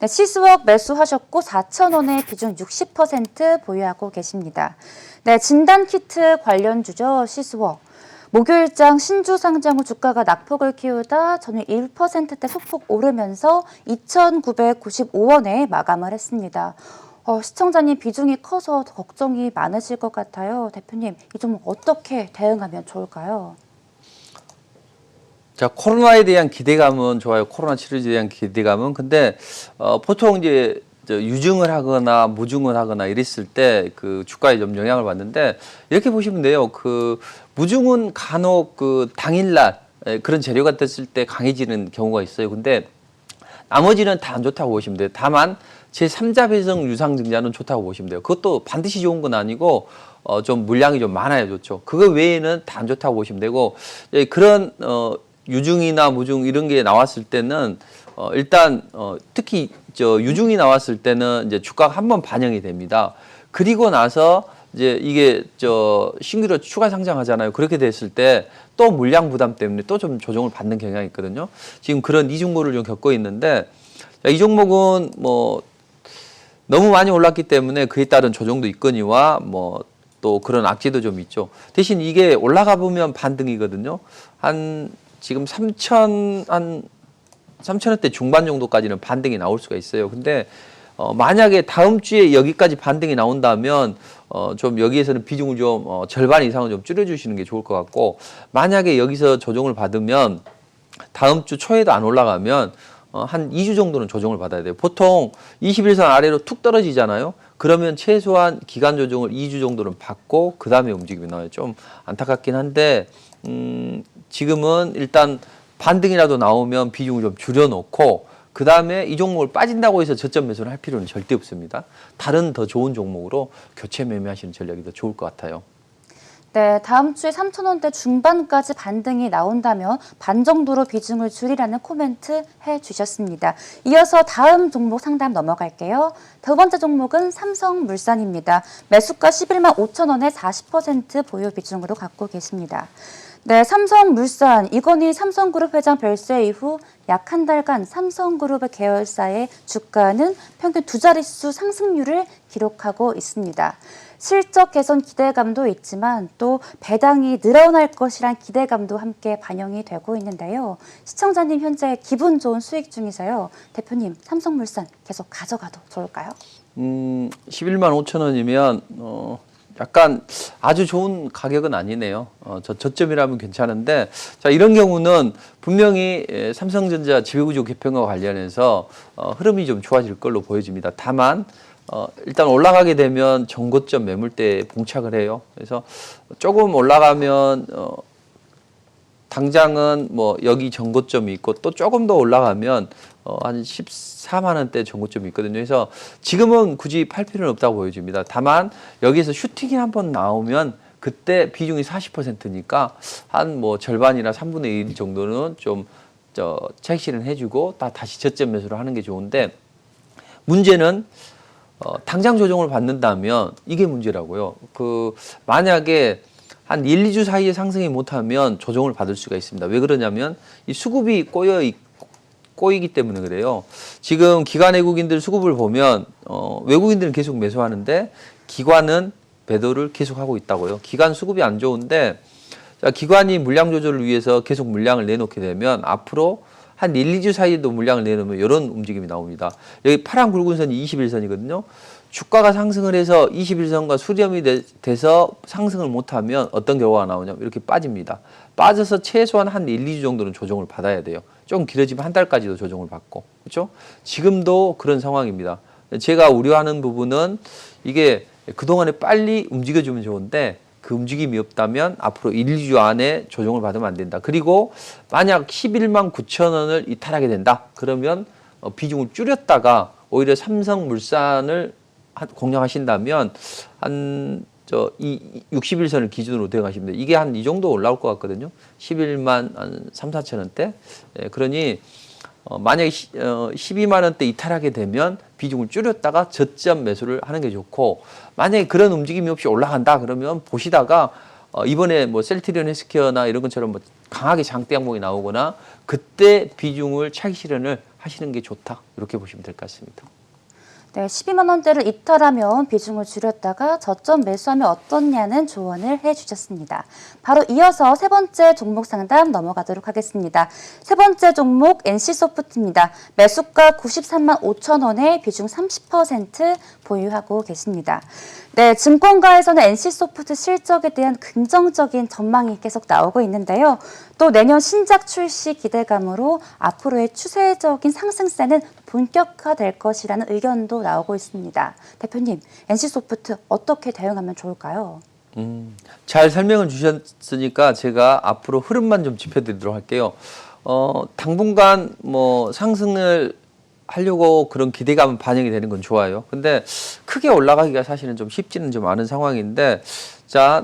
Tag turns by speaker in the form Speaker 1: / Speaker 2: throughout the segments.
Speaker 1: 네, 시스웍 매수하셨고 4,000원에 비중 60% 보유하고 계십니다. 네, 진단키트 관련주죠. 시스웍. 목요일장 신주 상장 후 주가가 낙폭을 키우다 전일 1%대 소폭 오르면서 2,995원에 마감을 했습니다. 시청자님 비중이 커서 더 걱정이 많으실 것 같아요. 대표님, 이 종목 어떻게 대응하면 좋을까요?
Speaker 2: 자, 코로나에 대한 기대감은 좋아요. 코로나 치료제에 대한 기대감은. 근데 보통 이제 유증을 하거나 무증을 하거나 이랬을 때 그 주가에 좀 영향을 받는데, 이렇게 보시면 돼요. 그 무증은 간혹 그 당일날 그런 재료가 됐을 때 강해지는 경우가 있어요. 근데 나머지는 다 안 좋다고 보시면 돼요. 다만 제3자 배송 유상증자는 좋다고 보시면 돼요. 그것도 반드시 좋은 건 아니고 좀 물량이 좀 많아야 좋죠. 그거 외에는 다 안 좋다고 보시면 되고, 그런 유증이나 무증 이런 게 나왔을 때는 일단 특히 유증이 나왔을 때는 이제 주가가 한번 반영이 됩니다. 그리고 나서 이제 이게 신규로 추가 상장하잖아요. 그렇게 됐을 때 또 물량 부담 때문에 또 좀 조정을 받는 경향이 있거든요. 지금 그런 이중고를 좀 겪고 있는데, 이 종목은 뭐 너무 많이 올랐기 때문에 그에 따른 조정도 있거니와 뭐 또 그런 악재도 좀 있죠. 대신 이게 올라가 보면 반등이거든요. 지금 3,000원대 중반 정도까지는 반등이 나올 수가 있어요. 근데 만약에 다음 주에 여기까지 반등이 나온다면 좀 여기에서는 비중을 좀 절반 이상은 좀 줄여주시는 게 좋을 것 같고, 만약에 여기서 조정을 받으면 다음 주 초에도 안 올라가면 한 2주 정도는 조정을 받아야 돼요. 보통 21선 아래로 툭 떨어지잖아요. 그러면 최소한 기간 조정을 2주 정도는 받고 그 다음에 움직임이 나와요. 좀 안타깝긴 한데 지금은 일단 반등이라도 나오면 비중을 좀 줄여놓고 그 다음에 이 종목을 빠진다고 해서 저점 매수를 할 필요는 절대 없습니다. 다른 더 좋은 종목으로 교체 매매하시는 전략이 더 좋을 것 같아요.
Speaker 1: 네, 다음 주에 3,000원대 중반까지 반등이 나온다면 반 정도로 비중을 줄이라는 코멘트 해주셨습니다. 이어서 다음 종목 상담 넘어갈게요. 두 번째 종목은 삼성물산입니다. 매수가 11만 5천 원에 40% 보유 비중으로 갖고 계십니다. 네, 삼성물산, 이건희 삼성그룹 회장 별세 이후 약 한 달간 삼성그룹의 계열사의 주가는 평균 두 자릿수 상승률을 기록하고 있습니다. 실적 개선 기대감도 있지만 또 배당이 늘어날 것이란 기대감도 함께 반영이 되고 있는데요. 시청자님 현재 기분 좋은 수익 중이세요. 대표님, 삼성물산 계속 가져가도 좋을까요?
Speaker 2: 11만 5천 원이면 약간 아주 좋은 가격은 아니네요. 저점이라면 괜찮은데, 자, 이런 경우는 분명히 삼성전자 지배구조 개편과 관련해서 흐름이 좀 좋아질 걸로 보여집니다. 다만 일단 올라가게 되면 전고점 매물대에 봉착을 해요. 그래서 조금 올라가면 당장은 뭐 여기 전고점이 있고 또 조금 더 올라가면 한 14만 원대 전고점이 있거든요. 그래서 지금은 굳이 팔 필요는 없다고 보여집니다. 다만 여기서 슈팅이 한번 나오면 그때 비중이 40%니까 한 뭐 절반이나 3분의 1 정도는 좀 차익 실현 해주고 다시 저점 매수를 하는 게 좋은데, 문제는 당장 조정을 받는다면 이게 문제라고요. 만약에 한 1, 2주 사이에 상승이 못하면 조정을 받을 수가 있습니다. 왜 그러냐면 이 수급이 꼬이기 때문에 그래요. 지금 기관 외국인들 수급을 보면 외국인들은 계속 매수하는데 기관은 매도를 계속하고 있다고요. 기관 수급이 안 좋은데, 기관이 물량 조절을 위해서 계속 물량을 내놓게 되면 앞으로 한 1, 2주 사이에도 물량을 내놓으면 이런 움직임이 나옵니다. 여기 파란 굵은 선이 21선이거든요. 주가가 상승을 해서 21선과 수렴이 돼서 상승을 못하면 어떤 결과가 나오냐면 이렇게 빠집니다. 빠져서 최소한 한 1, 2주 정도는 조정을 받아야 돼요. 좀 길어지면 한 달까지도 조정을 받고. 그렇죠? 지금도 그런 상황입니다. 제가 우려하는 부분은 이게 그동안에 빨리 움직여주면 좋은데 그 움직임이 없다면 앞으로 1, 2주 안에 조정을 받으면 안 된다. 그리고 만약 11만 9천 원을 이탈하게 된다. 그러면 비중을 줄였다가 오히려 삼성물산을 공략하신다면 한 61선을 기준으로 대응하시면 돼요. 이게 한 이 정도 올라올 것 같거든요. 11만 한 3, 4천 원대. 그러니 만약에 12만 원대 이탈하게 되면 비중을 줄였다가 저점 매수를 하는 게 좋고, 만약에 그런 움직임이 없이 올라간다 그러면 보시다가 이번에 뭐 셀트리온 헬스케어나 이런 것처럼 뭐 강하게 장대 항목이 나오거나 그때 비중을 차익 실현을 하시는 게 좋다. 이렇게 보시면 될 것 같습니다.
Speaker 1: 네, 12만 원대를 이탈하면 비중을 줄였다가 저점 매수하면 어떻냐는 조언을 해주셨습니다. 바로 이어서 세 번째 종목 상담 넘어가도록 하겠습니다. 세 번째 종목 NC소프트입니다. 매수가 93만 5천 원에 비중 30% 보유하고 계십니다. 네, 증권가에서는 NC소프트 실적에 대한 긍정적인 전망이 계속 나오고 있는데요. 또 내년 신작 출시 기대감으로 앞으로의 추세적인 상승세는 본격화될 것이라는 의견도 나오고 있습니다. 대표님, NC소프트 어떻게 대응하면 좋을까요?
Speaker 2: 잘 설명을 주셨으니까 제가 앞으로 흐름만 좀 짚어드리도록 할게요. 당분간 뭐 상승을 하려고 그런 기대감은 반영이 되는 건 좋아요. 근데 크게 올라가기가 사실은 좀 쉽지는 좀 않은 상황인데, 자,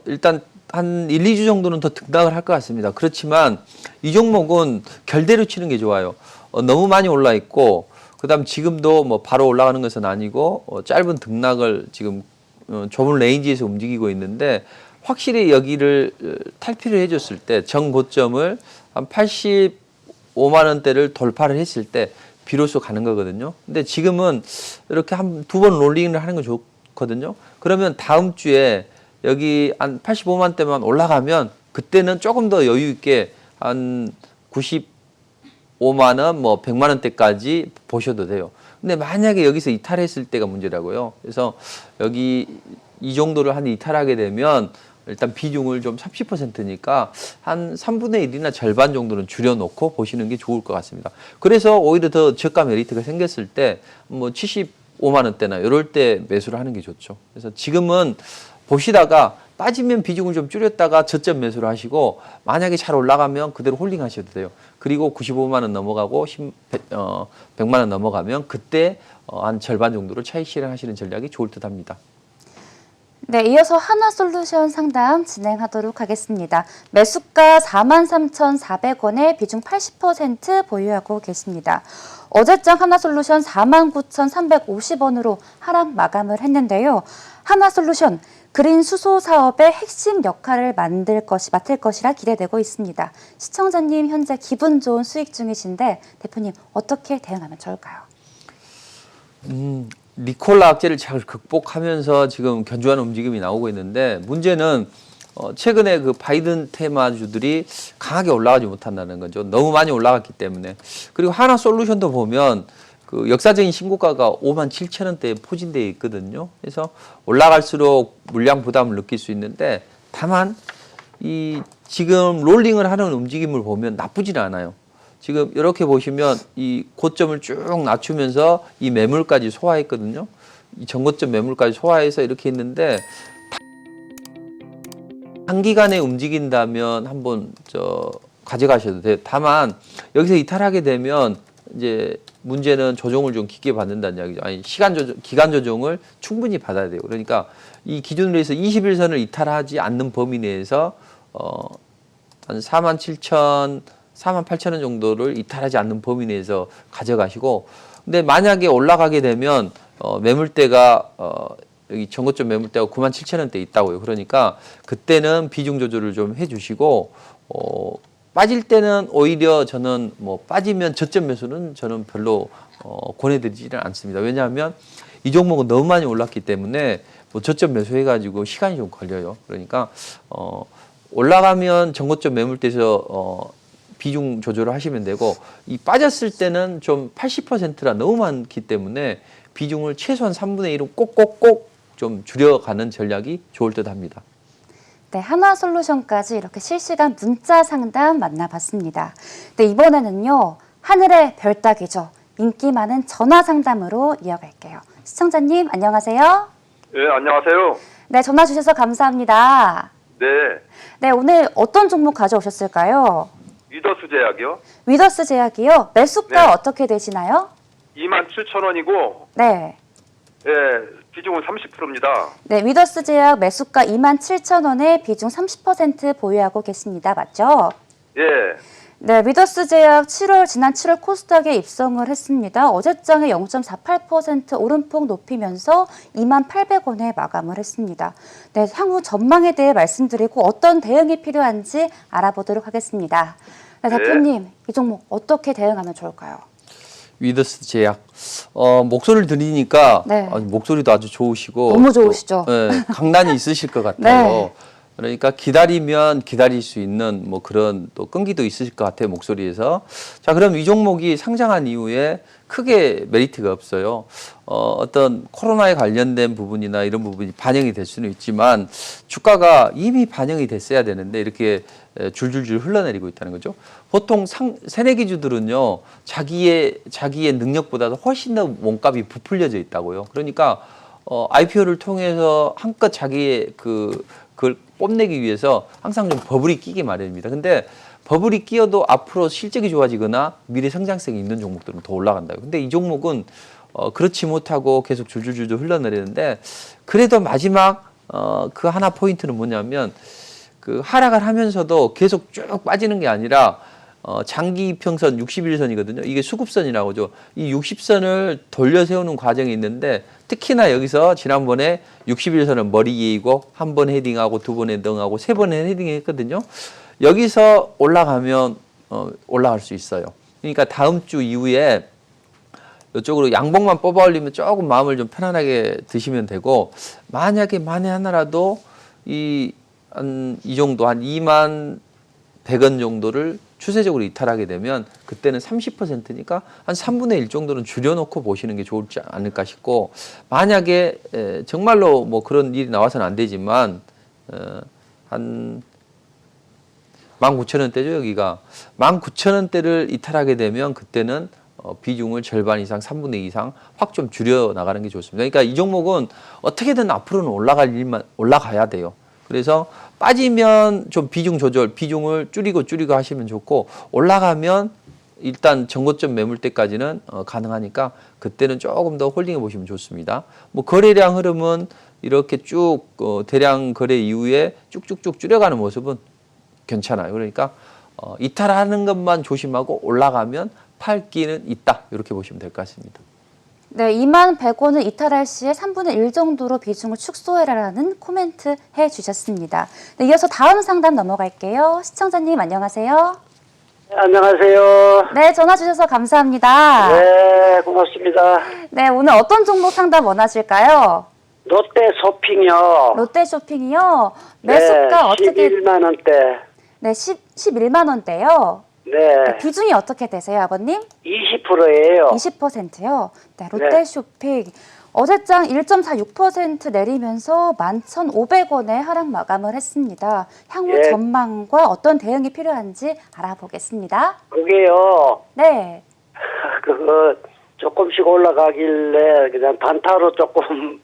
Speaker 2: 일단 한 1, 2주 정도는 더 등락을 할 것 같습니다. 그렇지만 이 종목은 결대로 치는 게 좋아요. 너무 많이 올라 있고, 그다음 지금도 뭐 바로 올라가는 것은 아니고 짧은 등락을 지금 좁은 레인지에서 움직이고 있는데, 확실히 여기를 탈피를 해줬을 때 정고점을 한 85만 원대를 돌파를 했을 때 비로소 가는 거거든요. 근데 지금은 이렇게 한 두 번 롤링을 하는 건 좋거든요. 그러면 다음 주에 여기 한 85만 대만 올라가면 그때는 조금 더 여유 있게 한 95만 원, 뭐 100만 원대까지 보셔도 돼요. 근데 만약에 여기서 이탈했을 때가 문제라고요. 그래서 여기 이 정도를 한 이탈하게 되면 일단 비중을 좀 30%니까 한 3분의 1이나 절반 정도는 줄여놓고 보시는 게 좋을 것 같습니다. 그래서 오히려 더 저가 메리트가 생겼을 때 뭐 75만 원대나 이럴 때 매수를 하는 게 좋죠. 그래서 지금은 보시다가 빠지면 비중을 좀 줄였다가 저점 매수를 하시고, 만약에 잘 올라가면 그대로 홀딩 하셔도 돼요. 그리고 95만 원 넘어가고 100만 원 넘어가면 그때 한 절반 정도를 차익 실행하시는 전략이 좋을 듯 합니다.
Speaker 1: 네, 이어서 하나솔루션 상담 진행하도록 하겠습니다. 매수가 43,400원에 비중 80% 보유하고 계십니다. 어제장 하나솔루션 49,350원으로 하락 마감을 했는데요. 하나솔루션 그린 수소 사업의 핵심 역할을 맡을 것이라 기대되고 있습니다. 시청자님 현재 기분 좋은 수익 중이신데 대표님 어떻게 대응하면 좋을까요?
Speaker 2: 니콜라 악재를 잘 극복하면서 지금 견조한 움직임이 나오고 있는데, 문제는 최근에 그 바이든 테마주들이 강하게 올라가지 못한다는 거죠. 너무 많이 올라갔기 때문에. 그리고 하나솔루션도 보면 그 역사적인 신고가가 5만 7천 원대에 포진되어 있거든요. 그래서 올라갈수록 물량 부담을 느낄 수 있는데, 다만 이 지금 롤링을 하는 움직임을 보면 나쁘지는 않아요. 지금 이렇게 보시면 이 고점을 쭉 낮추면서 이 매물까지 소화했거든요. 이 전고점 매물까지 소화해서 이렇게 있는데, 단기간에 움직인다면 한번 가져가셔도 돼요. 다만 여기서 이탈하게 되면 이제 문제는 조정을 좀 깊게 받는다는 이야기죠. 아니, 기간 조정을 충분히 받아야 돼요. 그러니까 이 기준으로 해서 21선을 이탈하지 않는 범위 내에서 한 47,000, 48,000원 정도를 이탈하지 않는 범위 내에서 가져가시고, 근데 만약에 올라가게 되면 매물대가 여기 전고점 매물대가 97,000원대 있다고요. 그러니까 그때는 비중 조절을 좀 해주시고, 빠질 때는 오히려 저는 뭐 빠지면 저점 매수는 저는 별로 권해드리지는 않습니다. 왜냐하면 이 종목은 너무 많이 올랐기 때문에 뭐 저점 매수해가지고 시간이 좀 걸려요. 그러니까 올라가면 전고점 매물대에서 비중 조절을 하시면 되고, 이 빠졌을 때는 좀 80%라 너무 많기 때문에 비중을 최소한 3분의 1은 꼭꼭꼭 좀 줄여가는 전략이 좋을 듯 합니다.
Speaker 1: 네, 하나솔루션까지 이렇게 실시간 문자 상담 만나봤습니다. 네, 이번에는요, 하늘의 별 따기죠. 인기 많은 전화 상담으로 이어갈게요. 시청자님, 안녕하세요.
Speaker 3: 네, 안녕하세요.
Speaker 1: 네, 전화 주셔서 감사합니다.
Speaker 3: 네,
Speaker 1: 네, 오늘 어떤 종목 가져오셨을까요?
Speaker 3: 위더스 제약이요.
Speaker 1: 위더스 제약이요. 매수가
Speaker 3: 네.
Speaker 1: 어떻게 되시나요?
Speaker 3: 27,000원이고,
Speaker 1: 네.
Speaker 3: 예, 비중은 30%입니다.
Speaker 1: 네, 위더스 제약 매수가 27,000원에 비중 30% 보유하고 계십니다. 맞죠?
Speaker 3: 예,
Speaker 1: 네, 위더스 제약 지난 7월 코스닥에 입성을 했습니다. 어제장에 0.48% 오름폭 높이면서 28,000원에 마감을 했습니다. 네, 향후 전망에 대해 말씀드리고 어떤 대응이 필요한지 알아보도록 하겠습니다. 네, 대표님, 이 종목 어떻게 대응하면 좋을까요?
Speaker 2: 위더스 제약. 목소리를 들으니까
Speaker 1: 네.
Speaker 2: 목소리도 아주 좋으시고
Speaker 1: 너무 좋으시죠?
Speaker 2: 또, 강단이 있으실 것 같아요.
Speaker 1: 네.
Speaker 2: 그러니까 기다리면 기다릴 수 있는 뭐 그런 또 끈기도 있으실 것 같아요, 목소리에서. 자, 그럼 이 종목이 상장한 이후에 크게 메리트가 없어요. 어떤 코로나에 관련된 부분이나 이런 부분이 반영이 될 수는 있지만 주가가 이미 반영이 됐어야 되는데 이렇게 줄줄줄 흘러내리고 있다는 거죠. 보통 새내기주들은요, 자기의 능력보다도 훨씬 더 몸값이 부풀려져 있다고요. 그러니까 IPO를 통해서 한껏 자기의 그걸 뽐내기 위해서 항상 좀 버블이 끼기 마련입니다. 근데 버블이 끼어도 앞으로 실적이 좋아지거나 미래 성장성이 있는 종목들은 더 올라간다고요. 근데 이 종목은 그렇지 못하고 계속 줄줄줄 흘러내리는데 그래도 마지막 그 하나 포인트는 뭐냐면 그 하락을 하면서도 계속 쭉 빠지는 게 아니라 장기 이평선 60일선이거든요. 이게 수급선이라고 하죠. 이 60선을 돌려 세우는 과정이 있는데 특히나 여기서 지난번에 60일선을 머리 이고 한 번 헤딩하고 두 번 헤딩하고 세 번 헤딩했거든요. 여기서 올라가면 올라갈 수 있어요. 그러니까 다음 주 이후에 이쪽으로 양봉만 뽑아 올리면 조금 마음을 좀 편안하게 드시면 되고 만약에 만에 하나라도 이 정도 한 2만 100원 정도를 추세적으로 이탈하게 되면 그때는 30%니까 한 3분의 1 정도는 줄여놓고 보시는 게 좋지 않을까 싶고 만약에 정말로 뭐 그런 일이 나와서는 안 되지만 한 19,000원대죠 여기가 19,000원대를 이탈하게 되면 그때는 비중을 절반 이상 3분의 2 이상 확 좀 줄여 나가는 게 좋습니다. 그러니까 이 종목은 어떻게든 앞으로는 올라가야 돼요. 그래서 빠지면 좀 비중 조절, 비중을 줄이고 하시면 좋고 올라가면 일단 전고점 매물대까지는 가능하니까 그때는 조금 더 홀딩해 보시면 좋습니다. 뭐 거래량 흐름은 이렇게 쭉 대량 거래 이후에 쭉쭉쭉 줄여가는 모습은 괜찮아요. 그러니까 이탈하는 것만 조심하고 올라가면 팔기는 있다. 이렇게 보시면 될 것 같습니다.
Speaker 1: 네, 2만 100원을 이탈할 시에 3분의 1 정도로 비중을 축소해라라는 코멘트 해주셨습니다. 네, 이어서 다음 상담 넘어갈게요. 시청자님 안녕하세요.
Speaker 4: 안녕하세요.
Speaker 1: 네, 전화 주셔서 감사합니다.
Speaker 4: 네, 고맙습니다.
Speaker 1: 네, 오늘 어떤 종목 상담 원하실까요?
Speaker 4: 롯데 쇼핑요.
Speaker 1: 롯데쇼핑이요. 매수가 어떻게?
Speaker 4: 11만 원대.
Speaker 1: 네, 11만 원대요.
Speaker 4: 네,
Speaker 1: 비중이 어떻게 되세요, 아버님?
Speaker 4: 20%예요.
Speaker 1: 20%요. 네, 롯데쇼핑 어제장 1.46% 내리면서 11,500원에 하락 마감을 했습니다. 향후
Speaker 4: 예.
Speaker 1: 전망과 어떤 대응이 필요한지 알아보겠습니다.
Speaker 4: 그게요.
Speaker 1: 네.
Speaker 4: 그거 조금씩 올라가길래 그냥 단타로 조금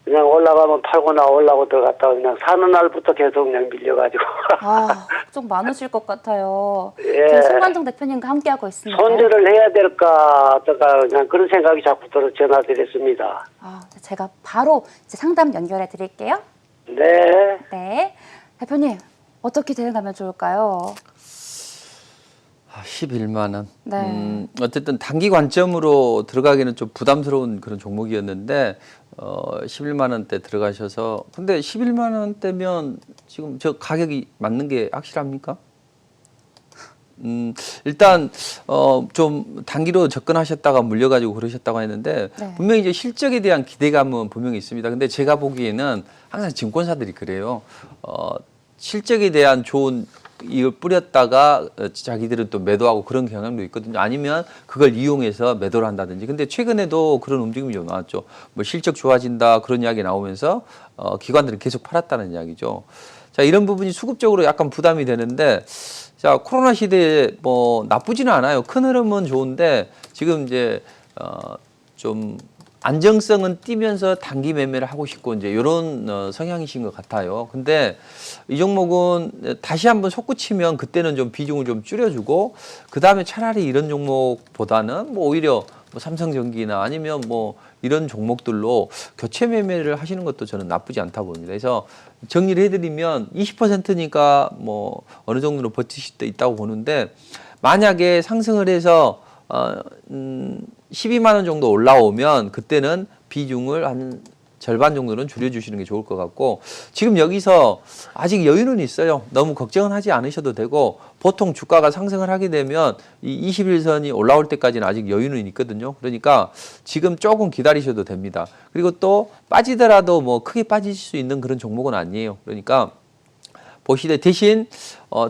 Speaker 4: 그냥 올라가면 팔거나 올라고 들어갔다가 그냥 사는 날부터 계속 그냥 밀려가지고.
Speaker 1: 아, 좀 많으실 것 같아요.
Speaker 4: 예.
Speaker 1: 지금 송관정 대표님과 함께하고 있습니다.
Speaker 4: 손절을 해야 될까 어떨까 그냥 그런 생각이 자꾸 들어 전화드렸습니다.
Speaker 1: 아, 제가 바로 이제 상담 연결해 드릴게요.
Speaker 4: 네.
Speaker 1: 네. 대표님, 어떻게 대응하면 좋을까요?
Speaker 2: 11만 원.
Speaker 1: 네.
Speaker 2: 어쨌든 단기 관점으로 들어가기는 좀 부담스러운 그런 종목이었는데 11만 원대 들어가셔서 근데 11만 원대면 지금 저 가격이 맞는 게 확실합니까? 일단 좀 단기로 접근하셨다가 물려가지고 그러셨다고 했는데
Speaker 1: 네.
Speaker 2: 분명히 이제 실적에 대한 기대감은 분명히 있습니다. 근데 제가 보기에는 항상 증권사들이 그래요. 실적에 대한 좋은 이걸 뿌렸다가 자기들은 또 매도하고 그런 경향도 있거든요. 아니면 그걸 이용해서 매도를 한다든지. 근데 최근에도 그런 움직임이 좀 나왔죠. 뭐 실적 좋아진다 그런 이야기 나오면서 기관들은 계속 팔았다는 이야기죠. 자, 이런 부분이 수급적으로 약간 부담이 되는데 자, 코로나 시대에 뭐 나쁘지는 않아요. 큰 흐름은 좋은데 지금 이제 좀 안정성은 띄면서 단기 매매를 하고 싶고 이제 이런 성향이신 것 같아요. 근데 이 종목은 다시 한번 솟구치면 그때는 좀 비중을 좀 줄여주고 그 다음에 차라리 이런 종목보다는 뭐 오히려 뭐 삼성전기나 아니면 뭐 이런 종목들로 교체 매매를 하시는 것도 저는 나쁘지 않다고 봅니다. 그래서 정리를 해드리면 20%니까 뭐 어느 정도로 버티실 수 있다고 보는데 만약에 상승을 해서 12만 원 정도 올라오면 그때는 비중을 한 절반 정도는 줄여주시는 게 좋을 것 같고 지금 여기서 아직 여유는 있어요. 너무 걱정은 하지 않으셔도 되고 보통 주가가 상승을 하게 되면 이 21선이 올라올 때까지는 아직 여유는 있거든요. 그러니까 지금 조금 기다리셔도 됩니다. 그리고 또 빠지더라도 뭐 크게 빠질 수 있는 그런 종목은 아니에요. 그러니까 보시되 대신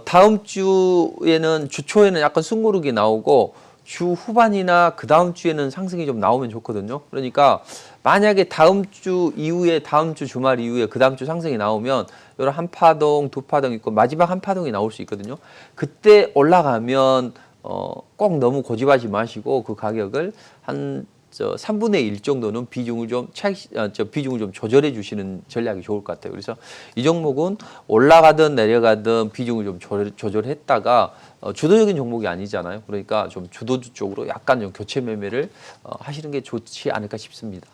Speaker 2: 다음 주에는 주 초에는 약간 숨고르기 나오고 주 후반이나 그 다음 주에는 상승이 좀 나오면 좋거든요. 그러니까 만약에 다음 주 이후에 다음 주 주말 이후에 그 다음 주 상승이 나오면 이런 한 파동, 두 파동 있고 마지막 한 파동이 나올 수 있거든요. 그때 올라가면 꼭 너무 고집하지 마시고 그 가격을 한 3분의 1 정도는 비중을 좀 조절해 주시는 전략이 좋을 것 같아요. 그래서 이 종목은 올라가든 내려가든 비중을 좀 조절했다가 주도적인 종목이 아니잖아요. 그러니까 좀 주도주 쪽으로 약간 좀 교체 매매를 하시는 게 좋지 않을까 싶습니다.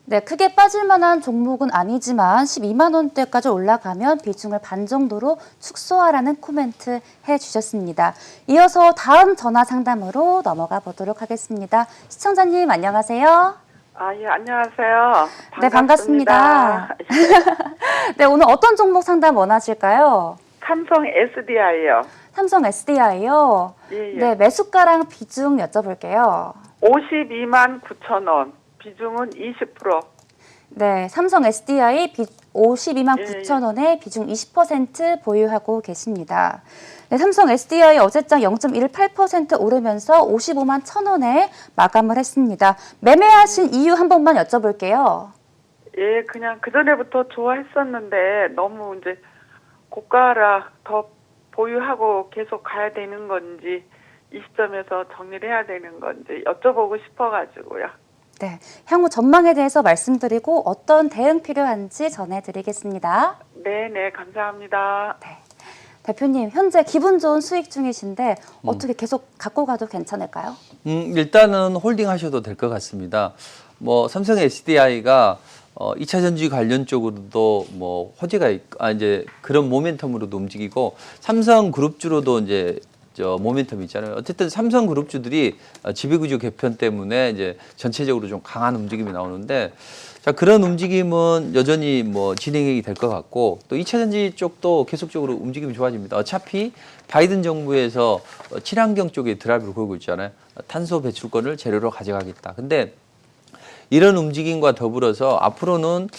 Speaker 1: 네, 크게 빠질 만한 종목은 아니지만 12만 원대까지 올라가면 비중을 반 정도로 축소하라는 코멘트 해주셨습니다. 이어서 다음 전화 상담으로 넘어가 보도록 하겠습니다. 시청자님 안녕하세요.
Speaker 5: 예, 안녕하세요.
Speaker 1: 네, 반갑습니다. 네, 오늘 어떤 종목 상담 원하실까요?
Speaker 5: 삼성 SDI요.
Speaker 1: 삼성 SDI요.
Speaker 5: 예, 예.
Speaker 1: 네, 매수가랑 비중 여쭤볼게요.
Speaker 5: 52만 9천 원. 비중은 20%.
Speaker 1: 네, 삼성 SDI 52만
Speaker 5: 예,
Speaker 1: 9천 원에 비중 20% 보유하고 계십니다. 네, 삼성 SDI 어제장 0.18% 오르면서 55만 1천 원에 마감을 했습니다. 매매하신 이유 한 번만 여쭤볼게요.
Speaker 5: 예, 그냥 그전에부터 좋아했었는데 너무 이제 고가라 더 보유하고 계속 가야 되는 건지 이 시점에서 정리를 해야 되는 건지 여쭤보고 싶어가지고요.
Speaker 1: 네, 향후 전망에 대해서 말씀드리고 어떤 대응 필요한지 전해드리겠습니다.
Speaker 5: 네, 감사합니다.
Speaker 1: 네, 대표님 현재 기분 좋은 수익 중이신데 어떻게 계속 갖고 가도 괜찮을까요?
Speaker 2: 일단은 홀딩 하셔도 될 것 같습니다. 뭐 삼성 SDI가 2차 전지 관련 쪽으로도 뭐 호재가 이제 그런 모멘텀으로도 움직이고 삼성그룹주로도 이제 모멘텀이 있잖아요. 어쨌든 삼성그룹주들이 지배구조 개편 때문에 이제 전체적으로 좀 강한 움직임이 나오는데 자, 그런 움직임은 여전히 뭐 진행이 될 것 같고 또 2차 전지 쪽도 계속적으로 움직임이 좋아집니다. 어차피 바이든 정부에서 친환경 쪽에 드라이브를 걸고 있잖아요. 탄소 배출권을 재료로 가져가겠다. 근데 이런 움직임과 더불어서 앞으로는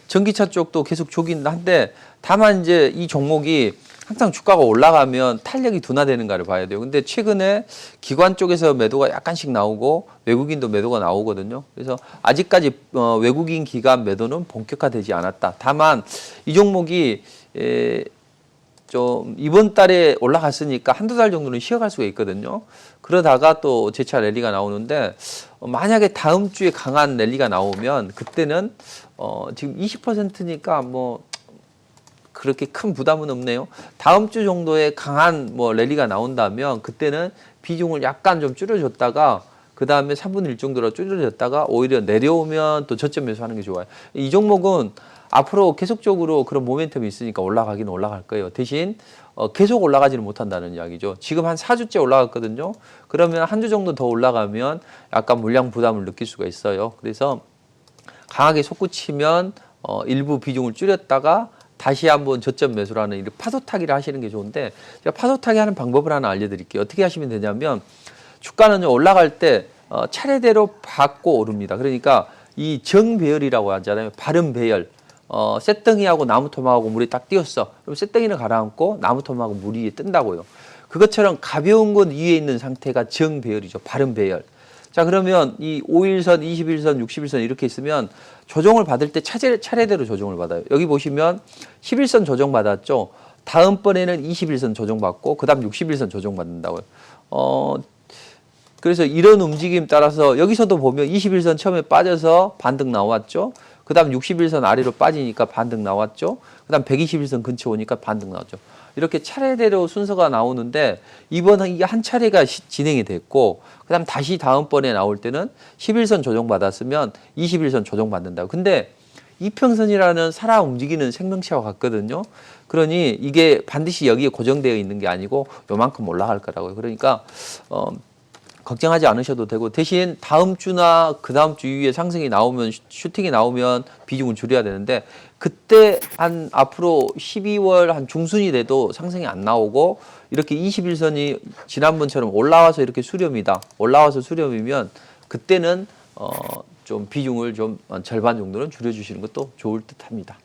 Speaker 2: 전기차 쪽도 계속 좋긴 한데 다만 이제 이 종목이 항상 주가가 올라가면 탄력이 둔화되는가를 봐야 돼요. 근데 최근에 기관 쪽에서 매도가 약간씩 나오고 외국인도 매도가 나오거든요. 그래서 아직까지 외국인 기관 매도는 본격화되지 않았다. 다만 이 종목이 좀 이번 달에 올라갔으니까 한두 달 정도는 쉬어갈 수가 있거든요. 그러다가 또 재차 랠리가 나오는데 만약에 다음 주에 강한 랠리가 나오면 그때는 지금 20%니까 뭐 그렇게 큰 부담은 없네요. 다음 주 정도에 강한 뭐 랠리가 나온다면 그때는 비중을 약간 좀 줄여줬다가 그 다음에 3분의 1 정도로 줄여줬다가 오히려 내려오면 또 저점 매수하는 게 좋아요. 이 종목은 앞으로 계속적으로 그런 모멘텀이 있으니까 올라가긴 올라갈 거예요. 대신 계속 올라가지는 못한다는 이야기죠. 지금 한 4주째 올라갔거든요. 그러면 한 주 정도 더 올라가면 약간 물량 부담을 느낄 수가 있어요. 그래서 강하게 솟구치면 일부 비중을 줄였다가 다시 한번 저점 매수라는 이렇게 파도 타기를 하시는 게 좋은데 제가 파도 타기 하는 방법을 하나 알려드릴게요. 어떻게 하시면 되냐면 주가는 올라갈 때 차례대로 받고 오릅니다. 그러니까 이 정배열이라고 하잖아요. 바른 배열. 쇳덩이하고 나무토막하고 물이 딱 띄었어. 그럼 쇳덩이는 가라앉고 나무토막하고 물 위에 뜬다고요. 그것처럼 가벼운 것 위에 있는 상태가 정배열이죠. 바른 배열. 자, 그러면 이 5일선, 21선, 60일선 이렇게 있으면 조정을 받을 때 차례대로 조정을 받아요. 여기 보시면 11선 조정 받았죠. 다음번에는 21선 조정 받고 그다음 60일선 조정 받는다고요. 그래서 이런 움직임 따라서 여기서도 보면 21선 처음에 빠져서 반등 나왔죠. 그다음 60일선 아래로 빠지니까 반등 나왔죠. 그다음 120일선 근처 오니까 반등 나왔죠. 이렇게 차례대로 순서가 나오는데 이번에 이게 한 차례가 진행이 됐고 그다음 다시 다음번에 나올 때는 11선 조정받았으면 21선 조정받는다고. 근데 이평선이라는 살아 움직이는 생명체와 같거든요. 그러니 이게 반드시 여기에 고정되어 있는 게 아니고 요만큼 올라갈 거라고요. 그러니까 걱정하지 않으셔도 되고 대신 다음 주나 그 다음 주 이후에 상승이 나오면 슈팅이 나오면 비중을 줄여야 되는데 그때 한 앞으로 12월 한 중순이 돼도 상승이 안 나오고 이렇게 21선이 지난번처럼 올라와서 이렇게 수렴이다. 올라와서 수렴이면 그때는 좀 비중을 좀 절반 정도는 줄여주시는 것도 좋을 듯합니다.